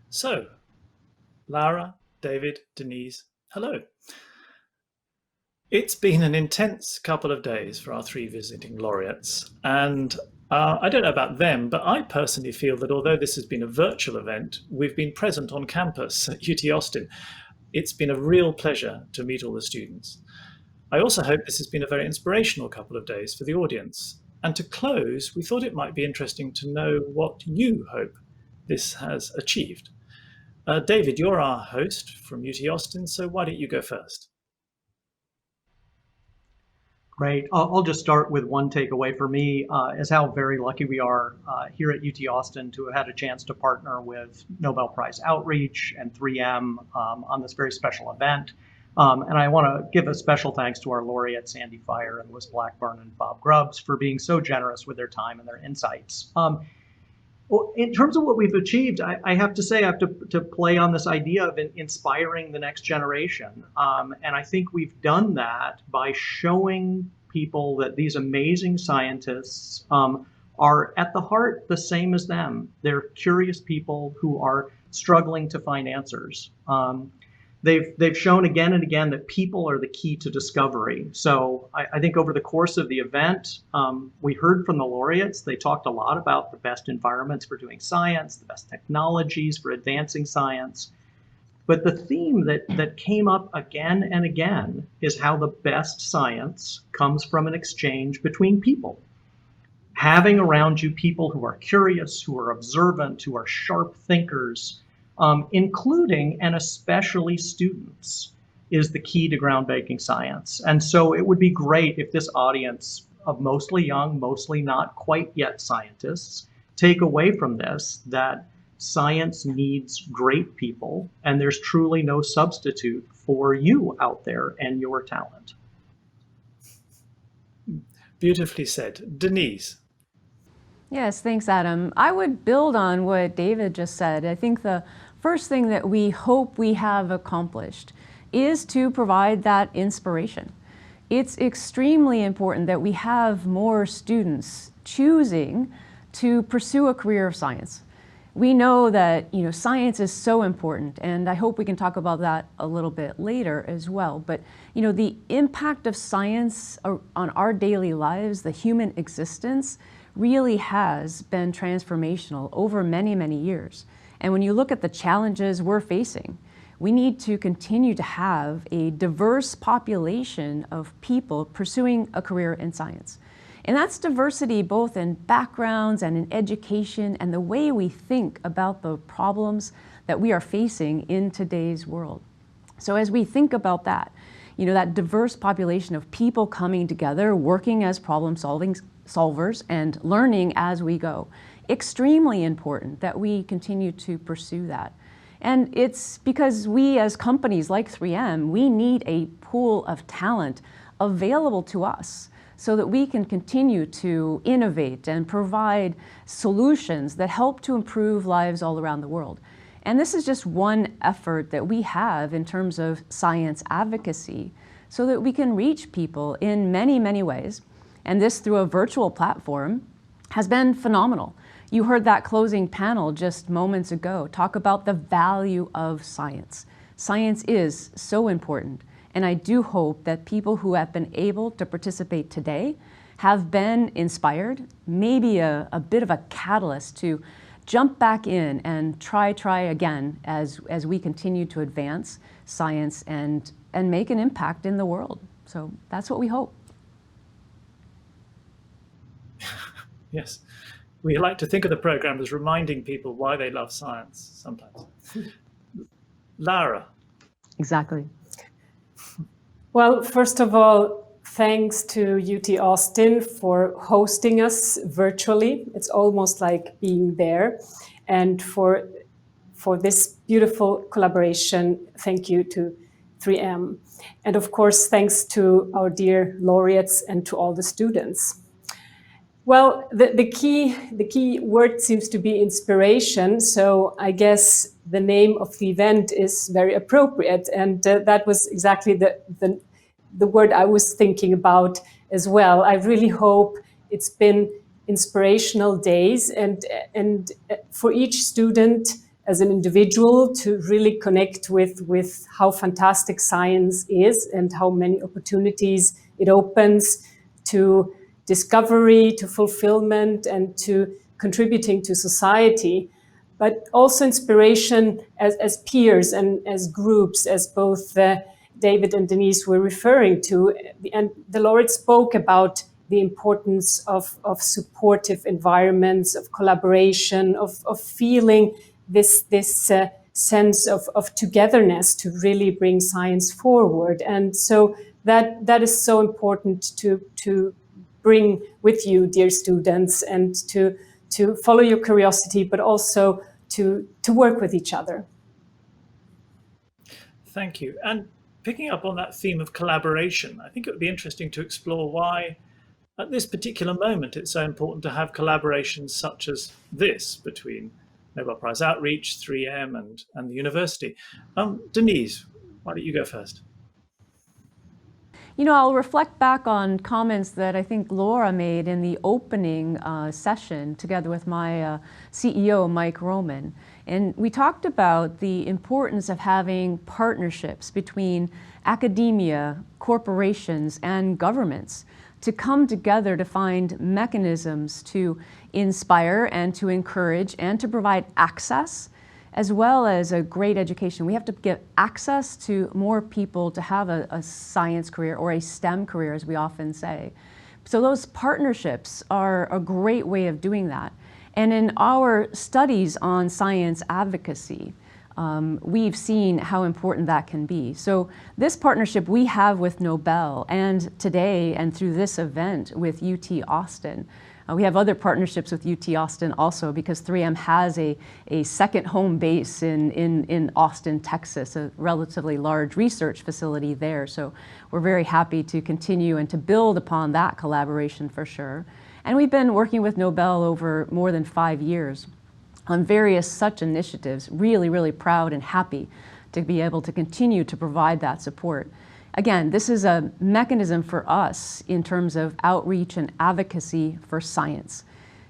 So, Laura, David, Denise, hello. It's been an intense couple of days for our three visiting laureates, and I don't know about them, but I personally feel that although this has been a virtual event, we've been present on campus at UT Austin. It's been a real pleasure to meet all the students. I also hope this has been a very inspirational couple of days for the audience. And to close, we thought it might be interesting to know what you hope this has achieved. David, you're our host from UT Austin, so why don't you go first? Great. I'll just start with one takeaway for me is how very lucky we are here at UT Austin to have had a chance to partner with Nobel Prize Outreach and 3M on this very special event. And I want to give a special thanks to our laureates, Sandy Fire and Liz Blackburn and Bob Grubbs, for being so generous with their time and their insights. Well, in terms of what we've achieved, I have to say I have to play on this idea of inspiring the next generation. And I think we've done that by showing people that these amazing scientists are at the heart the same as them. They're curious people who are struggling to find answers. They've shown again and again that people are the key to discovery. So I think over the course of the event, we heard from the laureates. They talked a lot about the best environments for doing science, the best technologies for advancing science. But the theme that came up again and again is how the best science comes from an exchange between people. Having around you people who are curious, who are observant, who are sharp thinkers, including and especially students, is the key to groundbreaking science. And so it would be great if this audience of mostly young, mostly not quite yet scientists, take away from this that science needs great people, and there's truly no substitute for you out there and your talent. Beautifully said. Denise. Yes, thanks, Adam. I would build on what David just said. I think the first thing that we hope we have accomplished is to provide that inspiration. It's extremely important that we have more students choosing to pursue a career of science. We know that science is so important, and I hope we can talk about that a little bit later as well. But the impact of science on our daily lives, the human existence, really has been transformational over many, many years. And when you look at the challenges we're facing, we need to continue to have a diverse population of people pursuing a career in science. And that's diversity both in backgrounds and in education and the way we think about the problems that we are facing in today's world. So as we think about that, that diverse population of people coming together, working as problem-solving solvers and learning as we go, extremely important that we continue to pursue that. And it's because we as companies like 3M, we need a pool of talent available to us so that we can continue to innovate and provide solutions that help to improve lives all around the world. And this is just one effort that we have in terms of science advocacy so that we can reach people in many, many ways. And this through a virtual platform has been phenomenal. You heard that closing panel just moments ago talk about the value of science. Science is so important. And I do hope that people who have been able to participate today have been inspired, maybe a bit of a catalyst to jump back in and try again as we continue to advance science and make an impact in the world. So that's what we hope. Yes. We like to think of the program as reminding people why they love science sometimes. Lara. Exactly. Well, first of all, thanks to UT Austin for hosting us virtually. It's almost like being there. And for this beautiful collaboration, thank you to 3M. And of course, thanks to our dear laureates and to all the students. Well, the key word seems to be inspiration. So I guess the name of the event is very appropriate. And that was exactly the word I was thinking about as well. I really hope it's been inspirational days and for each student as an individual to really connect with how fantastic science is and how many opportunities it opens to discovery, to fulfillment, and to contributing to society, but also inspiration as peers and as groups, as both David and Denise were referring to. And the laureate spoke about the importance of supportive environments, of collaboration, of feeling this sense of togetherness to really bring science forward. And so that is so important to bring with you, dear students, and to follow your curiosity, but also to work with each other. Thank you. And picking up on that theme of collaboration, I think it would be interesting to explore why at this particular moment it's so important to have collaborations such as this between Nobel Prize Outreach, 3M, and the university. Denise, why don't you go first? You know, I'll reflect back on comments that I think Laura made in the opening session together with my CEO, Mike Roman. And we talked about the importance of having partnerships between academia, corporations, and governments to come together to find mechanisms to inspire and to encourage and to provide access, as well as a great education. We have to give access to more people to have a science career or a STEM career, as we often say. So those partnerships are a great way of doing that. And in our studies on science advocacy, we've seen how important that can be. So this partnership we have with Nobel, and today and through this event with UT Austin, we have other partnerships with UT Austin also, because 3M has a second home base in Austin, Texas, a relatively large research facility there. So we're very happy to continue and to build upon that collaboration for sure. And we've been working with Nobel over more than 5 years on various such initiatives, really, really proud and happy to be able to continue to provide that support. Again, this is a mechanism for us in terms of outreach and advocacy for science.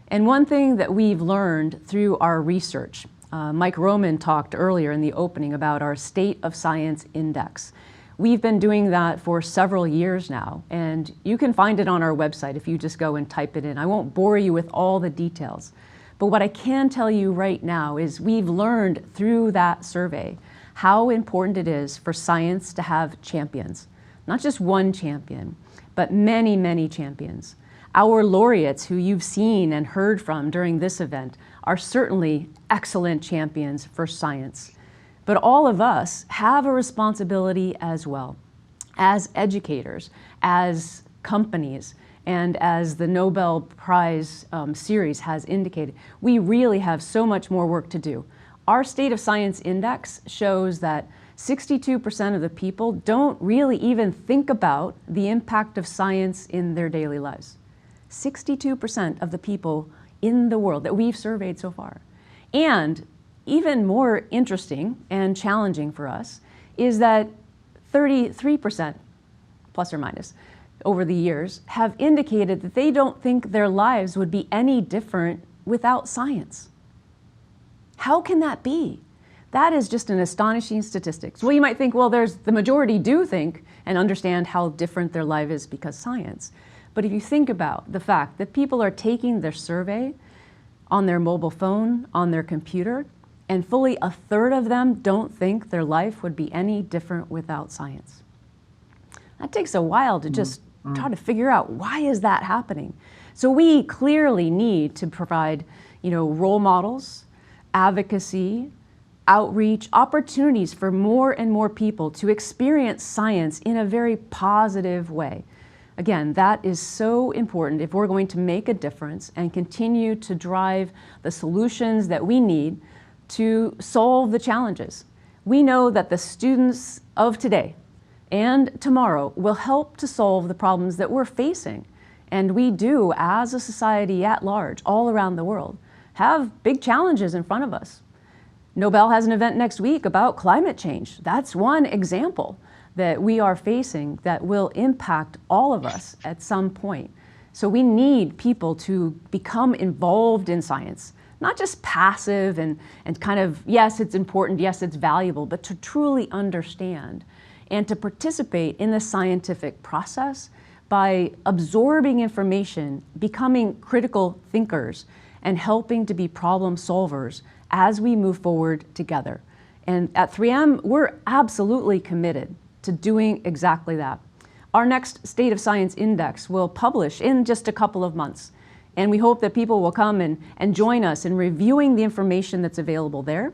And one thing that we've learned through our research, Mike Roman talked earlier in the opening about our State of Science Index. We've been doing that for several years now, and you can find it on our website if you just go and type it in. I won't bore you with all the details, but what I can tell you right now is we've learned through that survey how important it is for science to have champions. Not just one champion, but many, many champions. Our laureates, who you've seen and heard from during this event, are certainly excellent champions for science. But all of us have a responsibility as well, as educators, as companies, and as the Nobel Prize series has indicated. We really have so much more work to do. Our State of Science Index shows that 62% of the people don't really even think about the impact of science in their daily lives. 62% of the people in the world that we've surveyed so far. And even more interesting and challenging for us is that 33%, plus or minus, over the years, have indicated that they don't think their lives would be any different without science. How can that be? That is just an astonishing statistic. Well, you might think, well, the majority do think and understand how different their life is because science. But if you think about the fact that people are taking their survey on their mobile phone, on their computer, and fully a third of them don't think their life would be any different without science. That takes a while to just try to figure out, why is that happening? So we clearly need to provide, role models, advocacy, outreach, opportunities for more and more people to experience science in a very positive way. Again, that is so important if we're going to make a difference and continue to drive the solutions that we need to solve the challenges. We know that the students of today and tomorrow will help to solve the problems that we're facing. And we do, as a society at large, all around the world, have big challenges in front of us. Nobel has an event next week about climate change. That's one example that we are facing that will impact all of us at some point. So we need people to become involved in science, not just passive and kind of, yes, it's important, yes, it's valuable, but to truly understand and to participate in the scientific process by absorbing information, becoming critical thinkers, and helping to be problem solvers as we move forward together. And at 3M, we're absolutely committed to doing exactly that. Our next State of Science Index will publish in just a couple of months. And we hope that people will come and join us in reviewing the information that's available there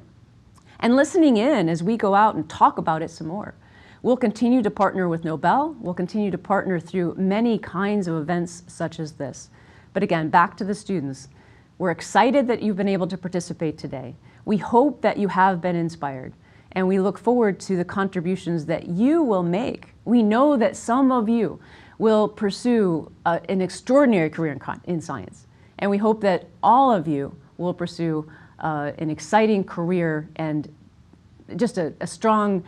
and listening in as we go out and talk about it some more. We'll continue to partner with Nobel. We'll continue to partner through many kinds of events such as this. But again, back to the students. We're excited that you've been able to participate today. We hope that you have been inspired, and we look forward to the contributions that you will make. We know that some of you will pursue an extraordinary career in science, and we hope that all of you will pursue an exciting career and just a strong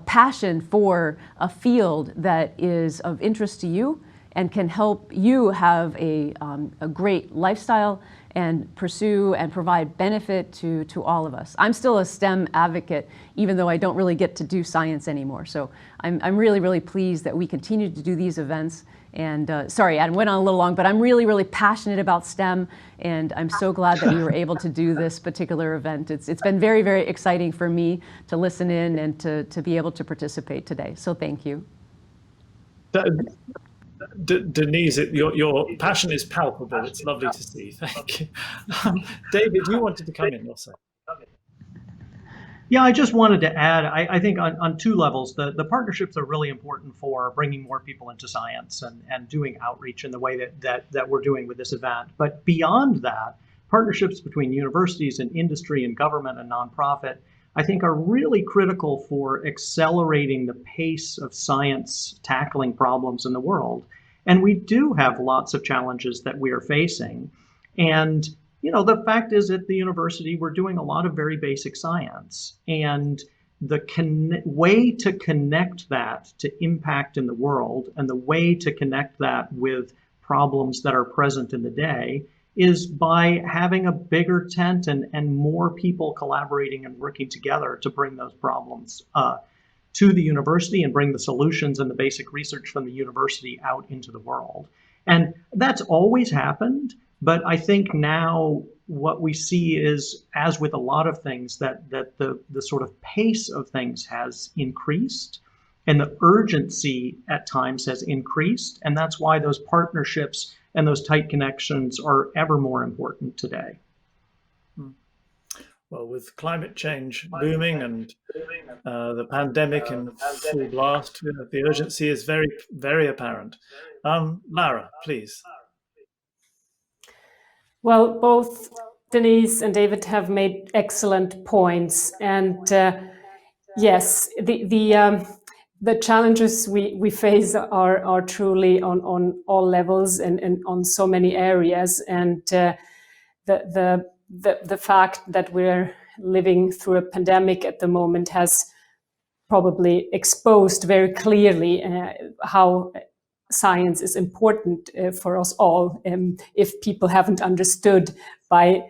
passion for a field that is of interest to you and can help you have a great lifestyle and pursue and provide benefit to all of us. I'm still a STEM advocate, even though I don't really get to do science anymore. So I'm really, really pleased that we continue to do these events. And sorry, I went on a little long, but I'm really, really passionate about STEM, and I'm so glad that we were able to do this particular event. It's been very, very exciting for me to listen in and to be able to participate today. So thank you. Denise, your passion is palpable. It's lovely to see. Thank you. David, you wanted to come in also. Yeah, I just wanted to add, I think on two levels, the partnerships are really important for bringing more people into science and doing outreach in the way that we're doing with this event. But beyond that, partnerships between universities and industry and government and nonprofit, I think, are really critical for accelerating the pace of science tackling problems in the world. And we do have lots of challenges that we are facing. And the fact is, at the university, we're doing a lot of very basic science. And the way to connect that to impact in the world and the way to connect that with problems that are present in the day is by having a bigger tent and more people collaborating and working together to bring those problems to the university and bring the solutions and the basic research from the university out into the world. And that's always happened. But I think now what we see is, as with a lot of things, that the sort of pace of things has increased and the urgency at times has increased. And that's why those partnerships and those tight connections are ever more important today. Well, with climate change booming and the pandemic in full blast, the urgency is very, very apparent. Laura, please. Well, both Denise and David have made excellent points, and yes, the challenges we face are truly on all levels and on so many areas, and the fact that we're living through a pandemic at the moment has probably exposed very clearly how science is important for us all, if people haven't understood by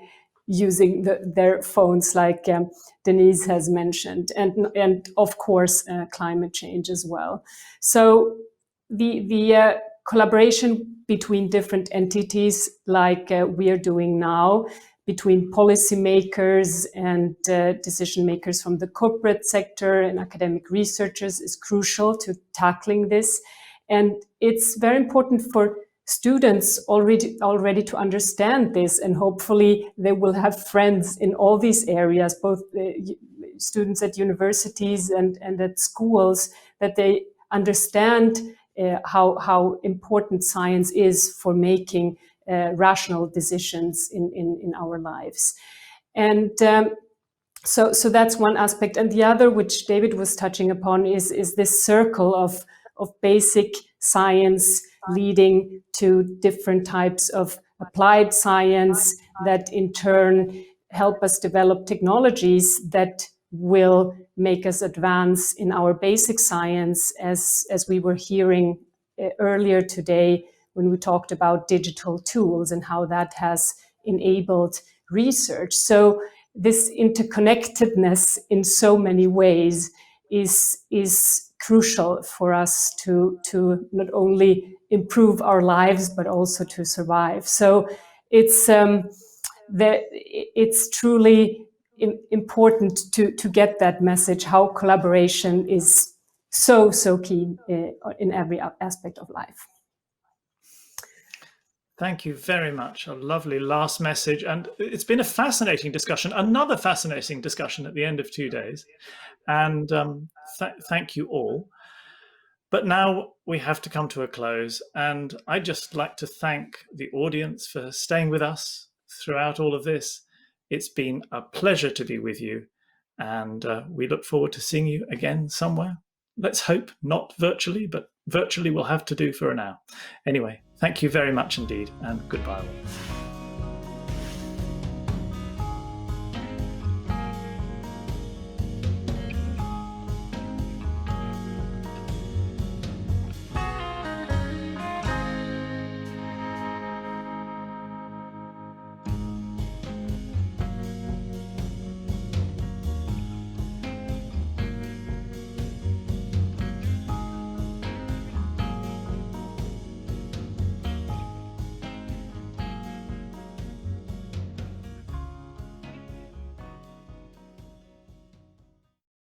using their phones, like Denise has mentioned, and of course climate change as well. So the collaboration between different entities, like we are doing now, between policymakers and decision makers from the corporate sector and academic researchers, is crucial to tackling this. And it's very important for students already to understand this, and hopefully they will have friends in all these areas, both students at universities and at schools, that they understand how important science is for making rational decisions in our lives. And so that's one aspect. And the other, which David was touching upon, is this circle of basic science leading to different types of applied science that in turn help us develop technologies that will make us advance in our basic science, as we were hearing earlier today when we talked about digital tools and how that has enabled research. So this interconnectedness in so many ways is crucial for us to not only improve our lives but also to survive. So it's truly important to get that message, how collaboration is so key in every aspect of life. Thank you very much. A lovely last message. And it's been a fascinating discussion, another fascinating discussion at the end of 2 days. And thank you all. But now we have to come to a close. And I'd just like to thank the audience for staying with us throughout all of this. It's been a pleasure to be with you. And we look forward to seeing you again somewhere. Let's hope not virtually, but virtually will have to do for now. Anyway, thank you very much indeed, and goodbye all.